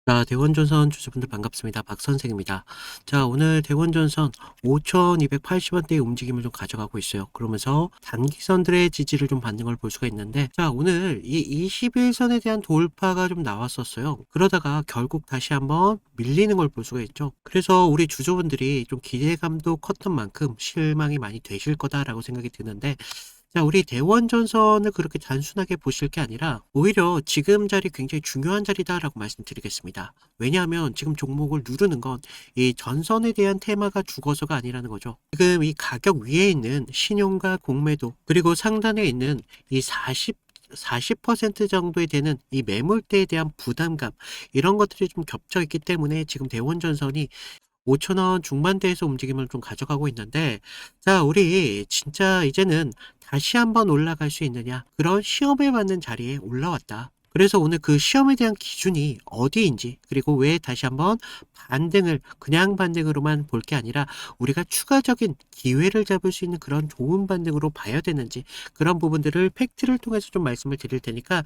자, 대원전선 주주분들 반갑습니다. 박 선생입니다. 자, 오늘 대원전선 5,280원대의 움직임을 좀 가져가고 있어요. 그러면서 단기선들의 지지를 좀 받는 걸 볼 수가 있는데, 자, 오늘 이 21선에 대한 돌파가 좀 나왔었어요. 그러다가 결국 다시 한번 밀리는 걸 볼 수가 있죠. 그래서 우리 주주분들이 좀 기대감도 컸던 만큼 실망이 많이 되실 거다라고 생각이 드는데, 자, 우리 대원전선을 그렇게 단순하게 보실 게 아니라 오히려 지금 자리 굉장히 중요한 자리다라고 말씀드리겠습니다. 왜냐하면 지금 종목을 누르는 건 이 전선에 대한 테마가 죽어서가 아니라는 거죠. 지금 이 가격 위에 있는 신용과 공매도 그리고 상단에 있는 이 40% 정도에 되는 이 매물대에 대한 부담감 이런 것들이 좀 겹쳐 있기 때문에 지금 대원전선이 5,000원 중반대에서 움직임을 좀 가져가고 있는데, 자, 우리 진짜 이제는 다시 한번 올라갈 수 있느냐, 그런 시험에 맞는 자리에 올라왔다. 그래서 오늘 그 시험에 대한 기준이 어디인지, 그리고 왜 다시 한번 반등을 그냥 반등으로만 볼 게 아니라 우리가 추가적인 기회를 잡을 수 있는 그런 좋은 반등으로 봐야 되는지, 그런 부분들을 팩트를 통해서 좀 말씀을 드릴 테니까,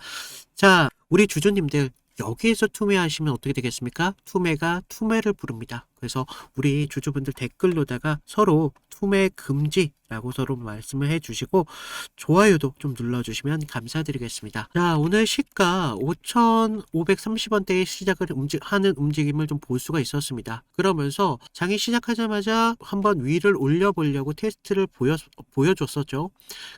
자, 우리 주주님들 여기에서 투매하시면 어떻게 되겠습니까? 투매가 투매를 부릅니다. 그래서 우리 주주분들 댓글로다가 서로 투매 금지라고 서로 말씀을 해주시고 좋아요도 좀 눌러주시면 감사드리겠습니다. 자, 오늘 시가 5,530원대에 시작을 하는 움직임을 좀 볼 수가 있었습니다. 그러면서 장이 시작하자마자 한번 위를 올려보려고 테스트를 보여줬었죠.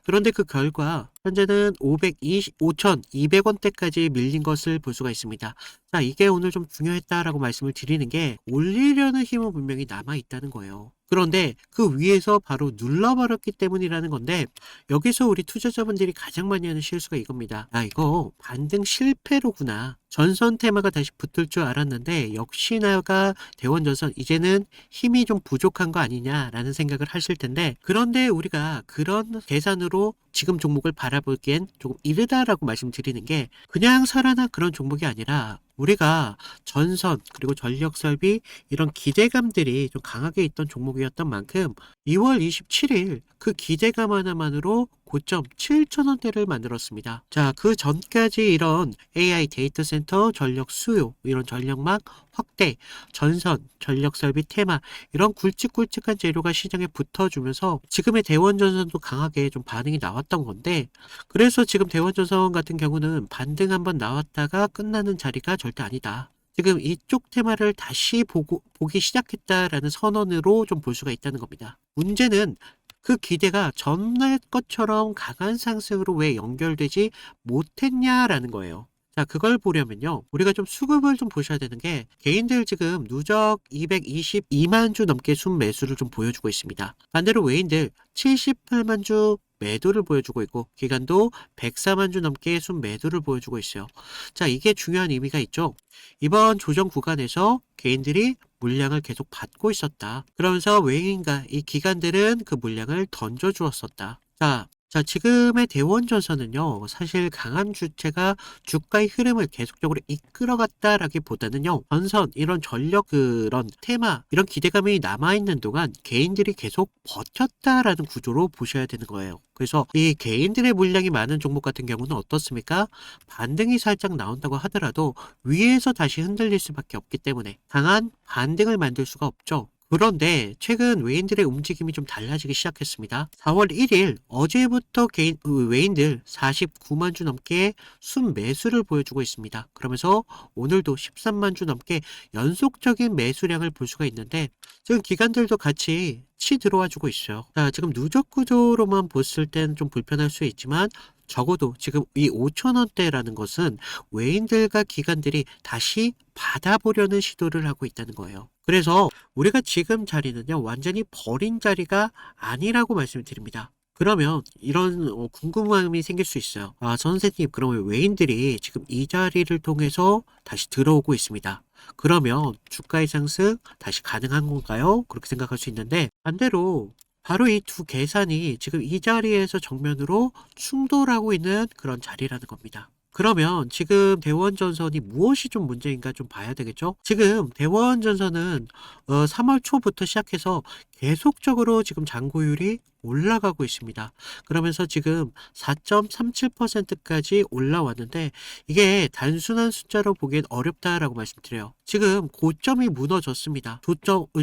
그런데 그 결과 현재는 5,200원대까지 밀린 것을 볼 수가 있습니다. 자, 이게 오늘 좀 중요했다라고 말씀을 드리는 게 올리려는 힘은 분명히 남아 있다는 거예요. 그런데 그 위에서 바로 눌러버렸기 때문이라는 건데 여기서 우리 투자자분들이 가장 많이 하는 실수가 이겁니다. 아, 이거 반등 실패로구나. 전선 테마가 다시 붙을 줄 알았는데 역시나가 대원전선 이제는 힘이 좀 부족한 거 아니냐라는 생각을 하실 텐데, 그런데 우리가 그런 계산으로 지금 종목을 바라보기엔 조금 이르다라고 말씀드리는 게 그냥 살아난 그런 종목이 아니라 우리가 전선 그리고 전력 설비 이런 기대감들이 좀 강하게 있던 종목이었던 만큼 2월 27일 그 기대감 하나만으로 고점 7,000원대를 만들었습니다. 자, 그 전까지 이런 AI 데이터 센터 전력 수요, 이런 전력망 확대, 전선, 전력 설비 테마 이런 굵직굵직한 재료가 시장에 붙어주면서 지금의 대원전선도 강하게 좀 반응이 나왔던 건데, 그래서 지금 대원전선 같은 경우는 반등 한번 나왔다가 끝나는 자리가 절대 아니다. 지금 이쪽 테마를 다시 보기 시작했다라는 선언으로 좀 볼 수가 있다는 겁니다. 문제는 그 기대가 전날 것처럼 강한 상승으로 왜 연결되지 못했냐라는 거예요. 자, 그걸 보려면요, 우리가 좀 수급을 좀 보셔야 되는 게, 개인들 지금 누적 222만 주 넘게 순매수를 좀 보여주고 있습니다. 반대로 외인들 78만 주 매도를 보여주고 있고, 기간도 104만 주 넘게 순매도를 보여주고 있어요. 자, 이게 중요한 의미가 있죠. 이번 조정 구간에서 개인들이 물량을 계속 받고 있었다. 그러면서 외인과 이 기관들은 그 물량을 던져주었었다. 자, 지금의 대원전선은요, 사실 강한 주체가 주가의 흐름을 계속적으로 이끌어갔다라기보다는요, 전선, 이런 전력, 그런 테마, 이런 기대감이 남아있는 동안 개인들이 계속 버텼다라는 구조로 보셔야 되는 거예요. 그래서 이 개인들의 물량이 많은 종목 같은 경우는 어떻습니까? 반등이 살짝 나온다고 하더라도 위에서 다시 흔들릴 수밖에 없기 때문에 강한 반등을 만들 수가 없죠. 그런데 최근 외인들의 움직임이 좀 달라지기 시작했습니다. 4월 1일 어제부터 외인들 49만 주 넘게 순매수를 보여주고 있습니다. 그러면서 오늘도 13만 주 넘게 연속적인 매수량을 볼 수가 있는데, 지금 기관들도 같이 들어와 주고 있어요. 자, 지금 누적 구조로만 봤을 때는 좀 불편할 수 있지만 적어도 지금 이 5,000원대라는 것은 외인들과 기관들이 다시 받아보려는 시도를 하고 있다는 거예요. 그래서 우리가 지금 자리는요, 완전히 버린 자리가 아니라고 말씀을 드립니다. 그러면 이런 궁금함이 생길 수 있어요. 아, 선생님, 그러면 외인들이 지금 이 자리를 통해서 다시 들어오고 있습니다. 그러면 주가의 상승 다시 가능한 건가요? 그렇게 생각할 수 있는데, 반대로 바로 이 두 계산이 지금 이 자리에서 정면으로 충돌하고 있는 그런 자리라는 겁니다. 그러면 지금 대원전선이 무엇이 좀 문제인가 좀 봐야 되겠죠? 지금 대원전선은 3월 초부터 시작해서 계속적으로 지금 잔고율이 올라가고 있습니다. 그러면서 지금 4.37%까지 올라왔는데 이게 단순한 숫자로 보기엔 어렵다라고 말씀드려요. 지금 고점이 무너졌습니다.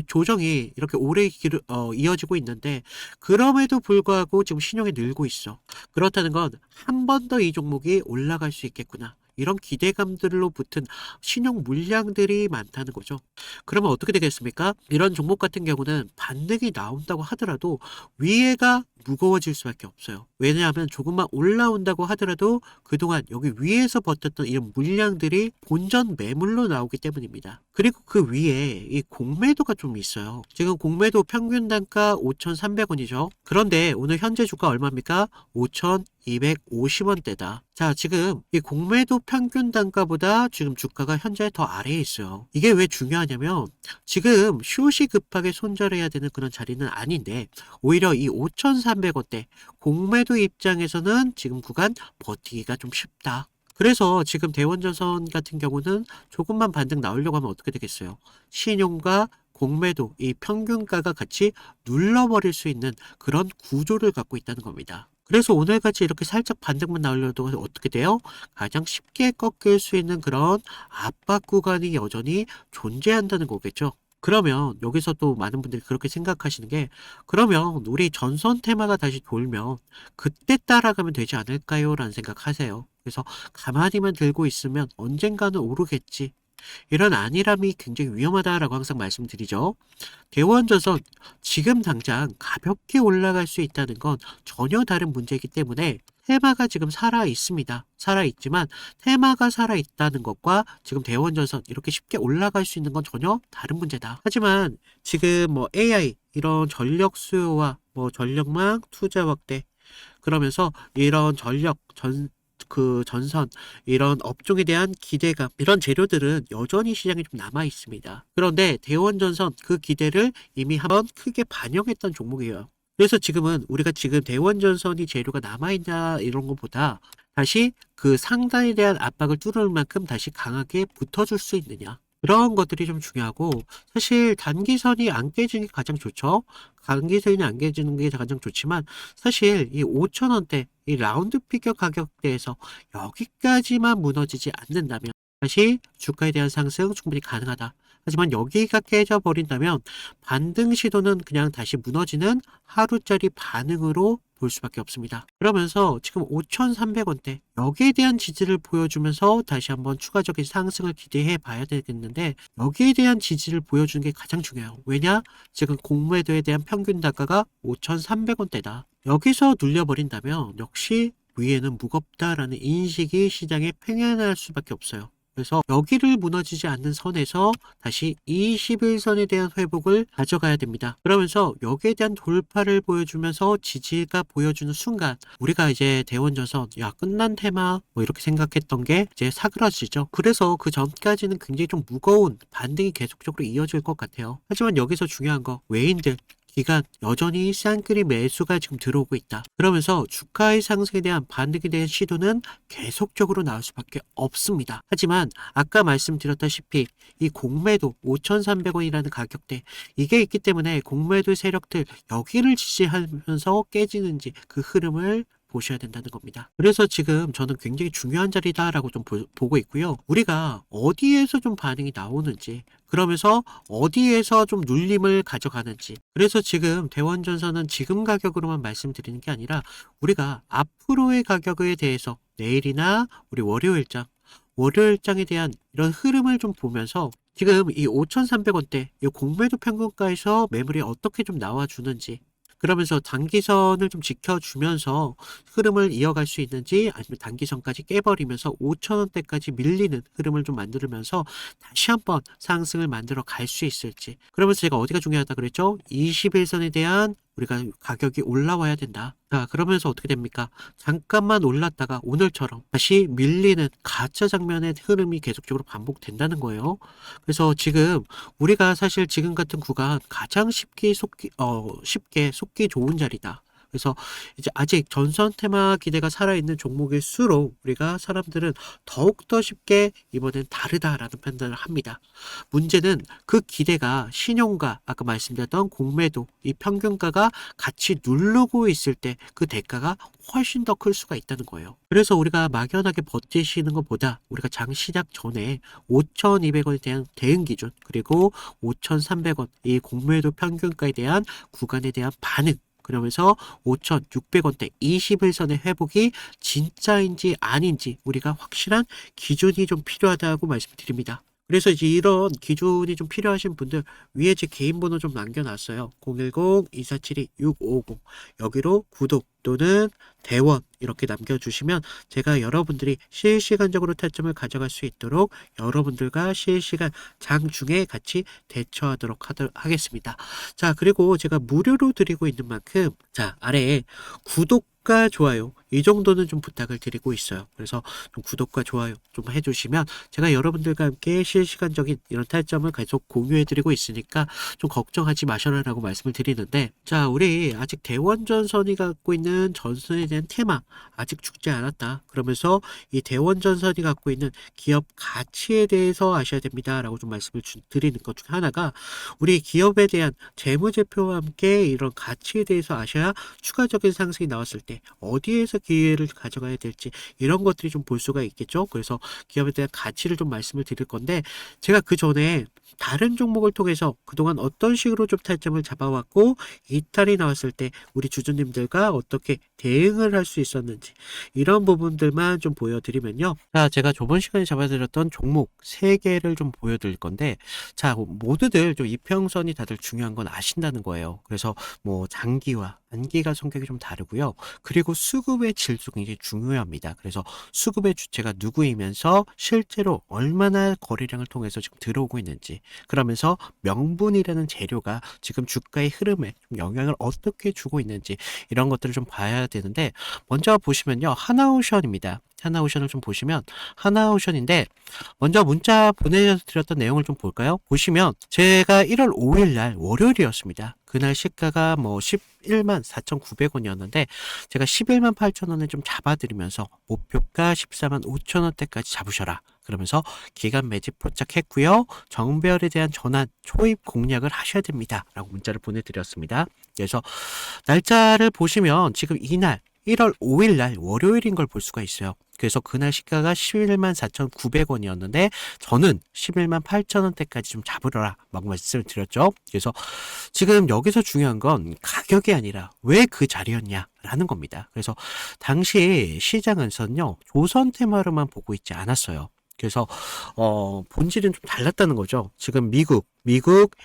조정이 이렇게 오래 이어지고 있는데 그럼에도 불구하고 지금 신용이 늘고 있어. 그렇다는 건 한 번 더 이 종목이 올라갈 수 있겠구나. 이런 기대감들로 붙은 신용 물량들이 많다는 거죠. 그러면 어떻게 되겠습니까? 이런 종목 같은 경우는 반등이 나온다고 하더라도 위에가 무거워질 수밖에 없어요. 왜냐하면 조금만 올라온다고 하더라도 그동안 여기 위에서 버텼던 이런 물량들이 본전 매물로 나오기 때문입니다. 그리고 그 위에 이 공매도가 좀 있어요. 지금 공매도 평균 단가 5,300원이죠. 그런데 오늘 현재 주가 얼마입니까? 5,250원대다. 자, 지금 이 공매도 평균 단가보다 지금 주가가 현재 더 아래에 있어요. 이게 왜 중요하냐면 지금 숏이 급하게 손절해야 되는 그런 자리는 아닌데 오히려 이 5,300원대 공매도 입장에서는 지금 구간 버티기가 좀 쉽다. 그래서 지금 대원전선 같은 경우는 조금만 반등 나오려고 하면 어떻게 되겠어요? 신용과 공매도 이 평균가가 같이 눌러버릴 수 있는 그런 구조를 갖고 있다는 겁니다. 그래서 오늘같이 이렇게 살짝 반등만 나오려도 어떻게 돼요? 가장 쉽게 꺾일 수 있는 그런 압박 구간이 여전히 존재한다는 거겠죠. 그러면 여기서 또 많은 분들이 그렇게 생각하시는 게 그러면 우리 전선 테마가 다시 돌면 그때 따라가면 되지 않을까요? 라는 생각하세요. 그래서 가만히만 들고 있으면 언젠가는 오르겠지. 이런 안일함이 굉장히 위험하다라고 항상 말씀드리죠. 대원전선 지금 당장 가볍게 올라갈 수 있다는 건 전혀 다른 문제이기 때문에 테마가 지금 살아 있습니다. 살아 있지만 테마가 살아 있다는 것과 지금 대원전선 이렇게 쉽게 올라갈 수 있는 건 전혀 다른 문제다. 하지만 지금 뭐 AI 이런 전력 수요와 뭐 전력망 투자 확대 그러면서 이런 전선, 이런 업종에 대한 기대감, 이런 재료들은 여전히 시장에 좀 남아 있습니다. 그런데 대원전선 그 기대를 이미 한번 크게 반영했던 종목이에요. 그래서 지금은 우리가 지금 대원전선이 재료가 남아있냐 이런 것보다 다시 그 상단에 대한 압박을 뚫을 만큼 다시 강하게 붙어줄 수 있느냐. 그런 것들이 좀 중요하고 사실 단기선이 안 깨지는 게 가장 좋죠. 단기선이 안 깨지는 게 가장 좋지만 사실 이 5,000원대 이 라운드 피겨 가격대에서 여기까지만 무너지지 않는다면 다시 주가에 대한 상승 충분히 가능하다. 하지만 여기가 깨져버린다면 반등 시도는 그냥 다시 무너지는 하루짜리 반응으로 볼 수밖에 없습니다. 그러면서 지금 5,300원대 여기에 대한 지지를 보여주면서 다시 한번 추가적인 상승을 기대해 봐야 되겠는데 여기에 대한 지지를 보여주는 게 가장 중요해요. 왜냐? 지금 공매도에 대한 평균 단가가 5,300원대다. 여기서 눌려버린다면 역시 위에는 무겁다라는 인식이 시장에 팽현할 수밖에 없어요. 그래서 여기를 무너지지 않는 선에서 다시 21선에 대한 회복을 가져가야 됩니다. 그러면서 여기에 대한 돌파를 보여주면서 지지가 보여주는 순간 우리가 이제 대원전선 야 끝난 테마 뭐 이렇게 생각했던 게 이제 사그라지죠. 그래서 그 전까지는 굉장히 좀 무거운 반등이 계속적으로 이어질 것 같아요. 하지만 여기서 중요한 거 외인들 기간 여전히 쌍끌이 매수가 지금 들어오고 있다. 그러면서 주가의 상승에 대한 반등에 대한 시도는 계속적으로 나올 수밖에 없습니다. 하지만 아까 말씀드렸다시피 이 공매도 5,300원이라는 가격대 이게 있기 때문에 공매도 세력들 여기를 지지하면서 깨지는지 그 흐름을 보셔야 된다는 겁니다. 그래서 지금 저는 굉장히 중요한 자리다라고 좀 보고 있고요. 우리가 어디에서 좀 반응이 나오는지 그러면서 어디에서 좀 눌림을 가져가는지 그래서 지금 대원전선은 지금 가격으로만 말씀드리는 게 아니라 우리가 앞으로의 가격에 대해서 내일이나 우리 월요일장에 대한 이런 흐름을 좀 보면서 지금 이 5,300원대 이 공매도 평균가에서 매물이 어떻게 좀 나와주는지 그러면서 단기선을 좀 지켜주면서 흐름을 이어갈 수 있는지 아니면 단기선까지 깨버리면서 5,000원대까지 밀리는 흐름을 좀 만들면서 다시 한번 상승을 만들어 갈 수 있을지 그러면서 제가 어디가 중요하다 그랬죠? 21선에 대한 우리가 가격이 올라와야 된다. 자, 그러면서 어떻게 됩니까? 잠깐만 올랐다가 오늘처럼 다시 밀리는 가짜 장면의 흐름이 계속적으로 반복된다는 거예요. 그래서 지금 우리가 사실 지금 같은 구간 가장 쉽게 속기 좋은 자리다. 그래서 이제 아직 전선 테마 기대가 살아있는 종목일수록 우리가 사람들은 더욱더 쉽게 이번엔 다르다라는 판단을 합니다. 문제는 그 기대가 신용과 아까 말씀드렸던 공매도, 이 평균가가 같이 누르고 있을 때 그 대가가 훨씬 더 클 수가 있다는 거예요. 그래서 우리가 막연하게 버티시는 것보다 우리가 장 시작 전에 5,200원에 대한 대응 기준, 그리고 5,300원 이 공매도 평균가에 대한 구간에 대한 반응, 그러면서 5,600원대 21선의 회복이 진짜인지 아닌지 우리가 확실한 기준이 좀 필요하다고 말씀드립니다. 그래서 이제 이런 기준이 좀 필요하신 분들 위에 제 개인 번호 좀 남겨놨어요. 010-2472-6550 여기로 구독 또는 대원 이렇게 남겨주시면 제가 여러분들이 실시간적으로 타점을 가져갈 수 있도록 여러분들과 실시간 장중에 같이 대처하도록 하겠습니다. 자, 그리고 제가 무료로 드리고 있는 만큼 자, 아래에 구독과 좋아요 이 정도는 좀 부탁을 드리고 있어요. 그래서 좀 구독과 좋아요 좀 해주시면 제가 여러분들과 함께 실시간적인 이런 타점을 계속 공유해드리고 있으니까 좀 걱정하지 마셔라라고 말씀을 드리는데, 자, 우리 아직 대원전선이 갖고 있는 전선에 대한 테마 아직 죽지 않았다. 그러면서 이 대원전선이 갖고 있는 기업 가치에 대해서 아셔야 됩니다 라고 좀 말씀을 드리는 것 중 하나가, 우리 기업에 대한 재무제표와 함께 이런 가치에 대해서 아셔야 추가적인 상승이 나왔을 때 어디에서 기회를 가져가야 될지 이런 것들이 좀 볼 수가 있겠죠. 그래서 기업에 대한 가치를 좀 말씀을 드릴 건데, 제가 그 전에 다른 종목을 통해서 그동안 어떤 식으로 좀 타점을 잡아왔고 이탈이 나왔을 때 우리 주주님들과 어떻게 대응을 할 수 있었는지 이런 부분들만 좀 보여드리면요. 자, 제가 저번 시간에 잡아드렸던 종목 3개를 좀 보여드릴 건데, 자, 모두들 좀 이평선이 다들 중요한 건 아신다는 거예요. 그래서 뭐 장기와 단기가 성격이 좀 다르고요. 그리고 수급의 질도 굉장히 중요합니다. 그래서 수급의 주체가 누구이면서 실제로 얼마나 거래량을 통해서 지금 들어오고 있는지, 그러면서 명분이라는 재료가 지금 주가의 흐름에 좀 영향을 어떻게 주고 있는지 이런 것들을 좀 봐야 되는데, 먼저 보시면요, 하나오션입니다. 하나오션을 좀 보시면 하나오션인데, 먼저 문자 보내드렸던 내용을 좀 볼까요? 보시면 제가 1월 5일 날 월요일이었습니다. 그날 시가가 뭐 11만 4,900원이었는데 제가 11만 8천원에 좀 잡아드리면서 목표가 14만 5천원대까지 잡으셔라 그러면서 기간 매집 포착했고요. 정배열에 대한 전환 초입 공략을 하셔야 됩니다 라고 문자를 보내드렸습니다. 그래서 날짜를 보시면 지금 이날 1월 5일 날 월요일인 걸 볼 수가 있어요. 그래서 그날 시가가 11만 4,900원이었는데 저는 11만 8천원대까지 좀 잡으러라 막 말씀을 드렸죠. 그래서 지금 여기서 중요한 건 가격이 아니라 왜 그 자리였냐 라는 겁니다. 그래서 당시 시장에서는요, 조선 테마로만 보고 있지 않았어요. 그래서 본질은 좀 달랐다는 거죠. 지금 미국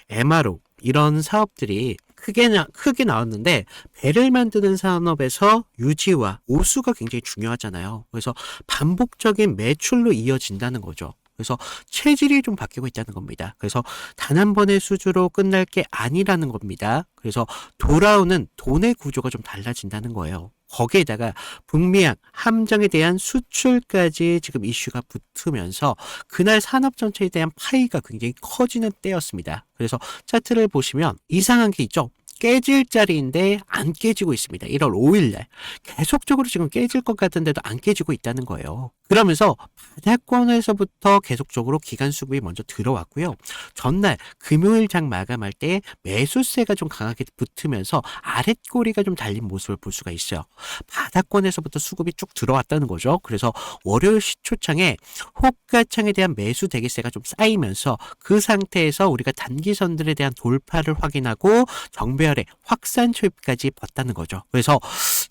MRO 이런 사업들이 크게 나왔는데, 배를 만드는 산업에서 유지와 오수가 굉장히 중요하잖아요. 그래서 반복적인 매출로 이어진다는 거죠. 그래서 체질이 좀 바뀌고 있다는 겁니다. 그래서 단 한 번의 수주로 끝날 게 아니라는 겁니다. 그래서 돌아오는 돈의 구조가 좀 달라진다는 거예요. 거기에다가 북미양 함정에 대한 수출까지 지금 이슈가 붙으면서 그날 산업 전체에 대한 파이가 굉장히 커지는 때였습니다. 그래서 차트를 보시면 이상한 게 있죠. 깨질 자리인데 안 깨지고 있습니다. 1월 5일 날 계속적으로 지금 깨질 것 같은데도 안 깨지고 있다는 거예요. 그러면서 바닥권에서부터 계속적으로 기간 수급이 먼저 들어왔고요. 전날 금요일 장 마감할 때 매수세가 좀 강하게 붙으면서 아랫꼬리가 좀 달린 모습을 볼 수가 있어요. 바닥권에서부터 수급이 쭉 들어왔다는 거죠. 그래서 월요일 시초창에 호가창에 대한 매수 대기세가 좀 쌓이면서 그 상태에서 우리가 단기선들에 대한 돌파를 확인하고 정배열의 확산 초입까지 봤다는 거죠. 그래서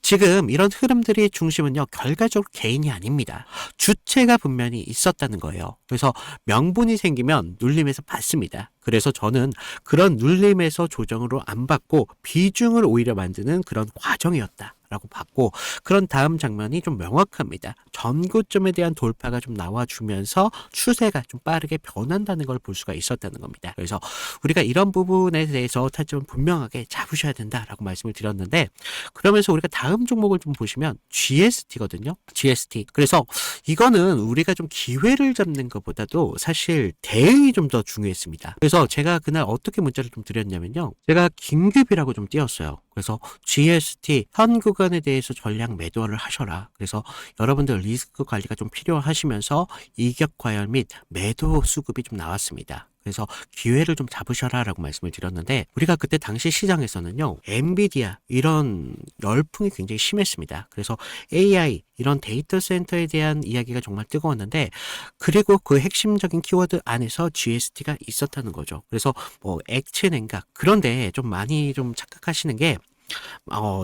지금 이런 흐름들의 중심은요, 결과적으로 개인이 아닙니다. 주체가 분명히 있었다는 거예요. 그래서 명분이 생기면 눌림에서 받습니다. 그래서 저는 그런 눌림에서 조정으로 안 받고 비중을 오히려 만드는 그런 과정이었다 라고 봤고, 그런 다음 장면이 좀 명확합니다. 전고점에 대한 돌파가 좀 나와주면서 추세가 좀 빠르게 변한다는 걸 볼 수가 있었다는 겁니다. 그래서 우리가 이런 부분에 대해서 타점을 분명하게 잡으셔야 된다라고 말씀을 드렸는데, 그러면서 우리가 다음 종목을 좀 보시면 GST거든요. GST. 그래서 이거는 우리가 좀 기회를 잡는 것보다도 사실 대응이 좀 더 중요했습니다. 그래서 제가 그날 어떻게 문자를 좀 드렸냐면요, 제가 긴급이라고 좀 띄웠어요. 그래서 GST 현 구간에 대해서 전략 매도를 하셔라. 그래서 여러분들 리스크 관리가 좀 필요하시면서 이격 과열 및 매도 수급이 좀 나왔습니다. 그래서 기회를 좀 잡으셔라라고 말씀을 드렸는데, 우리가 그때 당시 시장에서는요, 엔비디아 이런 열풍이 굉장히 심했습니다. 그래서 AI 이런 데이터 센터에 대한 이야기가 정말 뜨거웠는데, 그리고 그 핵심적인 키워드 안에서 GST가 있었다는 거죠. 그래서 뭐 액체 냉각, 그런데 좀 많이 좀 착각하시는 게,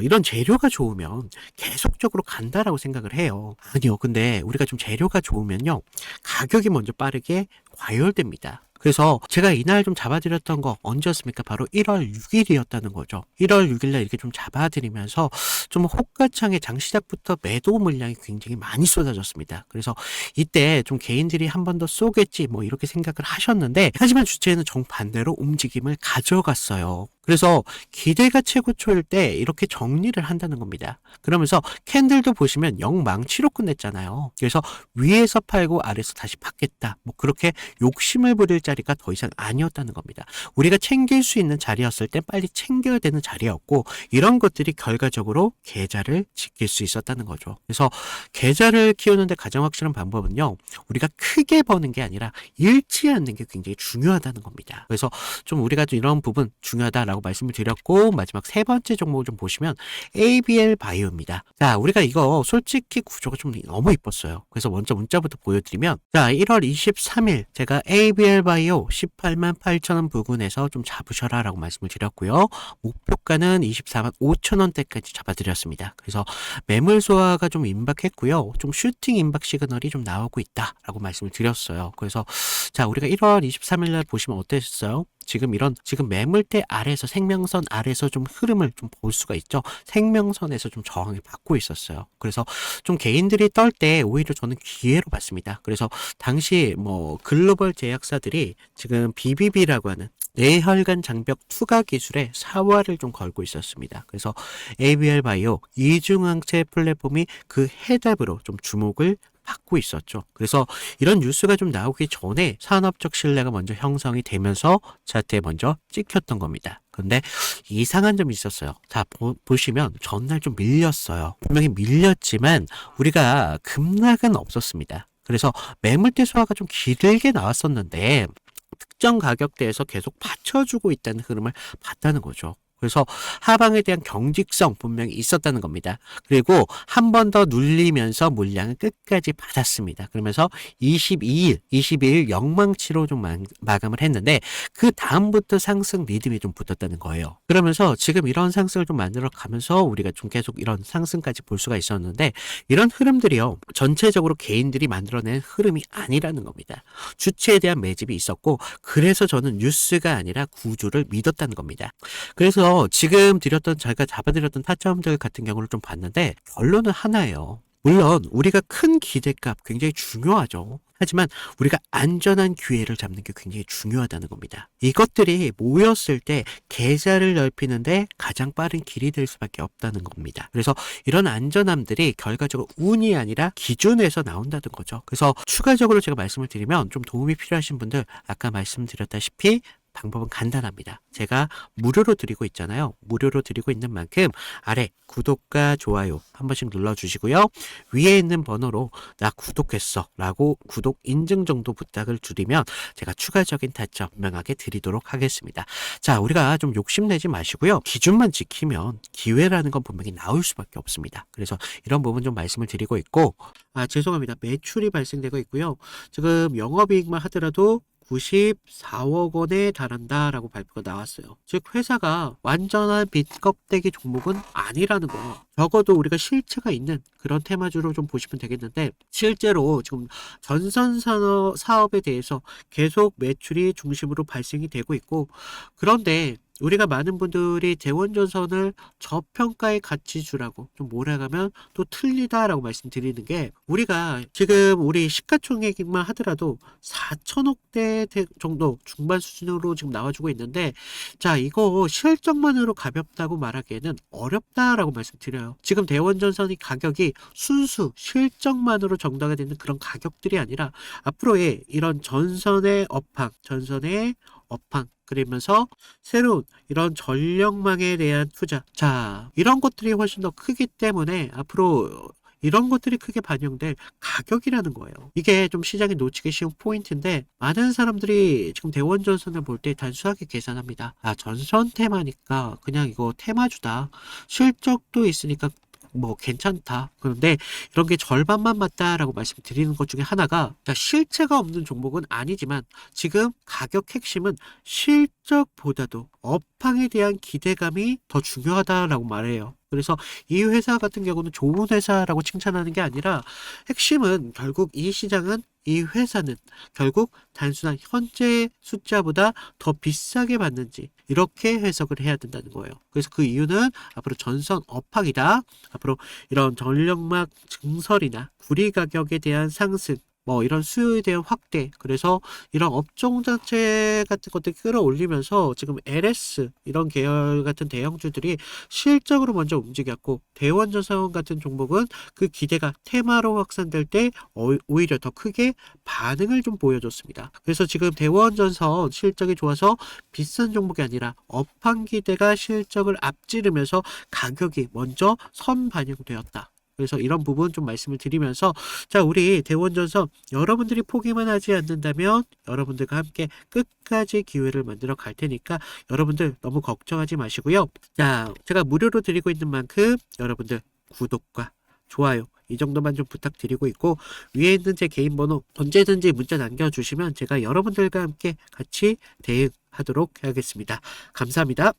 이런 재료가 좋으면 계속적으로 간다라고 생각을 해요. 아니요. 근데 우리가 좀 재료가 좋으면요, 가격이 먼저 빠르게 과열됩니다. 그래서 제가 이날 좀 잡아드렸던 거 언제였습니까? 바로 1월 6일이었다는 거죠. 1월 6일날 이렇게 좀 잡아드리면서 좀 호가창에 장시작부터 매도 물량이 굉장히 많이 쏟아졌습니다. 그래서 이때 좀 개인들이 한 번 더 쏘겠지 뭐 이렇게 생각을 하셨는데, 하지만 주체는 정반대로 움직임을 가져갔어요. 그래서 기대가 최고초일 때 이렇게 정리를 한다는 겁니다. 그러면서 캔들도 보시면 영망치로 끝냈잖아요. 그래서 위에서 팔고 아래서 다시 받겠다, 뭐 그렇게 욕심을 부릴 자리가 더 이상 아니었다는 겁니다. 우리가 챙길 수 있는 자리였을 때 빨리 챙겨야 되는 자리였고, 이런 것들이 결과적으로 계좌를 지킬 수 있었다는 거죠. 그래서 계좌를 키우는데 가장 확실한 방법은요, 우리가 크게 버는 게 아니라 잃지 않는 게 굉장히 중요하다는 겁니다. 그래서 좀 우리가 좀 이런 부분 중요하다라고 말씀을 드렸고, 마지막 세 번째 종목을 좀 보시면 ABL 바이오입니다. 자, 우리가 이거 솔직히 구조가 좀 너무 이뻤어요. 그래서 먼저 문자부터 보여드리면, 자, 1월 23일 제가 ABL 바이오 18만 8천원 부근에서 좀 잡으셔라 라고 말씀을 드렸고요. 목표가는 24만 5천원대까지 잡아드렸습니다. 그래서 매물 소화가 좀 임박했고요. 좀 슈팅 임박 시그널이 좀 나오고 있다 라고 말씀을 드렸어요. 그래서 자, 우리가 1월 23일 날 보시면 어땠어요? 지금 매물대 아래에서, 생명선 아래에서 좀 흐름을 좀 볼 수가 있죠. 생명선에서 좀 저항을 받고 있었어요. 그래서 좀 개인들이 떨 때 오히려 저는 기회로 봤습니다. 그래서 당시 뭐 글로벌 제약사들이 지금 BBB라고 하는 뇌혈관 장벽 투과 기술에 사활을 좀 걸고 있었습니다. 그래서 ABL 바이오 이중항체 플랫폼이 그 해답으로 좀 주목을 받고 있었죠. 그래서 이런 뉴스가 좀 나오기 전에 산업적 신뢰가 먼저 형성이 되면서 차트에 먼저 찍혔던 겁니다. 근데 이상한 점이 있었어요. 자, 보시면 전날 좀 밀렸어요. 분명히 밀렸지만 우리가 급락은 없었습니다. 그래서 매물대 소화가 좀 길게 나왔었는데, 특정 가격대에서 계속 받쳐주고 있다는 흐름을 봤다는 거죠. 그래서 하방에 대한 경직성 분명히 있었다는 겁니다. 그리고 한 번 더 눌리면서 물량을 끝까지 받았습니다. 그러면서 22일 영망치로 좀 마감을 했는데, 그 다음부터 상승 리듬이 좀 붙었다는 거예요. 그러면서 지금 이런 상승을 좀 만들어 가면서 우리가 좀 계속 이런 상승까지 볼 수가 있었는데, 이런 흐름들이요, 전체적으로 개인들이 만들어낸 흐름이 아니라는 겁니다. 주체에 대한 매집이 있었고, 그래서 저는 뉴스가 아니라 구조를 믿었다는 겁니다. 그래서 지금 제가 잡아드렸던 타점들 같은 경우를 좀 봤는데, 결론은 하나예요. 물론 우리가 큰 기대값 굉장히 중요하죠. 하지만 우리가 안전한 기회를 잡는 게 굉장히 중요하다는 겁니다. 이것들이 모였을 때 계좌를 넓히는데 가장 빠른 길이 될 수밖에 없다는 겁니다. 그래서 이런 안전함들이 결과적으로 운이 아니라 기준에서 나온다는 거죠. 그래서 추가적으로 제가 말씀을 드리면, 좀 도움이 필요하신 분들, 아까 말씀드렸다시피 방법은 간단합니다. 제가 무료로 드리고 있잖아요. 무료로 드리고 있는 만큼 아래 구독과 좋아요 한 번씩 눌러주시고요. 위에 있는 번호로 나 구독했어 라고 구독 인증 정도 부탁을 드리면 제가 추가적인 타점 분명하게 드리도록 하겠습니다. 자, 우리가 좀 욕심내지 마시고요. 기준만 지키면 기회라는 건 분명히 나올 수밖에 없습니다. 그래서 이런 부분 좀 말씀을 드리고 있고, 죄송합니다. 매출이 발생되고 있고요. 지금 영업이익만 하더라도 94억 원에 달한다라고 발표가 나왔어요. 즉 회사가 완전한 빚껍데기 종목은 아니라는 거예요. 적어도 우리가 실체가 있는 그런 테마주로 좀 보시면 되겠는데, 실제로 지금 전선 사업에 대해서 계속 매출이 중심으로 발생이 되고 있고, 그런데 우리가 많은 분들이 대원전선을 저평가의 가치주라고 좀 몰아가면 또 틀리다라고 말씀드리는 게, 우리가 지금 우리 시가총액만 하더라도 4천억대 정도 중반 수준으로 지금 나와주고 있는데, 자, 이거 실적만으로 가볍다고 말하기에는 어렵다라고 말씀드려요. 지금 대원전선이 가격이 순수 실적만으로 정당화 되는 그런 가격들이 아니라, 앞으로의 이런 전선의 업황, 전선의 업황, 그러면서 새로운 이런 전력망에 대한 투자. 자, 이런 것들이 훨씬 더 크기 때문에 앞으로 이런 것들이 크게 반영될 가격이라는 거예요. 이게 좀 시장에 놓치기 쉬운 포인트인데 많은 사람들이 지금 대원전선을 볼 때 단순하게 계산합니다. 아, 전선 테마니까 그냥 이거 테마주다. 실적도 있으니까 뭐 괜찮다. 그런데 이런 게 절반만 맞다라고 말씀드리는 것 중에 하나가, 자, 실체가 없는 종목은 아니지만 지금 가격 핵심은 실적보다도 업황에 대한 기대감이 더 중요하다라고 말해요. 그래서 이 회사 같은 경우는 좋은 회사라고 칭찬하는 게 아니라 핵심은 결국 이 시장은, 이 회사는 결국 단순한 현재 숫자보다 더 비싸게 받는지 이렇게 해석을 해야 된다는 거예요. 그래서 그 이유는 앞으로 전선 업황이다. 앞으로 이런 전력막 증설이나 구리 가격에 대한 상승, 뭐 이런 수요에 대한 확대, 그래서 이런 업종 자체 같은 것들 끌어올리면서 지금 LS 이런 계열 같은 대형주들이 실적으로 먼저 움직였고, 대원전선 같은 종목은 그 기대가 테마로 확산될 때 오히려 더 크게 반응을 좀 보여줬습니다. 그래서 지금 대원전선 실적이 좋아서 비싼 종목이 아니라 업황 기대가 실적을 앞지르면서 가격이 먼저 선반영되었다. 그래서 이런 부분 좀 말씀을 드리면서, 자, 우리 대원전선 여러분들이 포기만 하지 않는다면 여러분들과 함께 끝까지 기회를 만들어 갈 테니까 여러분들 너무 걱정하지 마시고요. 자, 제가 무료로 드리고 있는 만큼 여러분들 구독과 좋아요 이 정도만 좀 부탁드리고 있고, 위에 있는 제 개인 번호 언제든지 문자 남겨주시면 제가 여러분들과 함께 같이 대응하도록 하겠습니다. 감사합니다.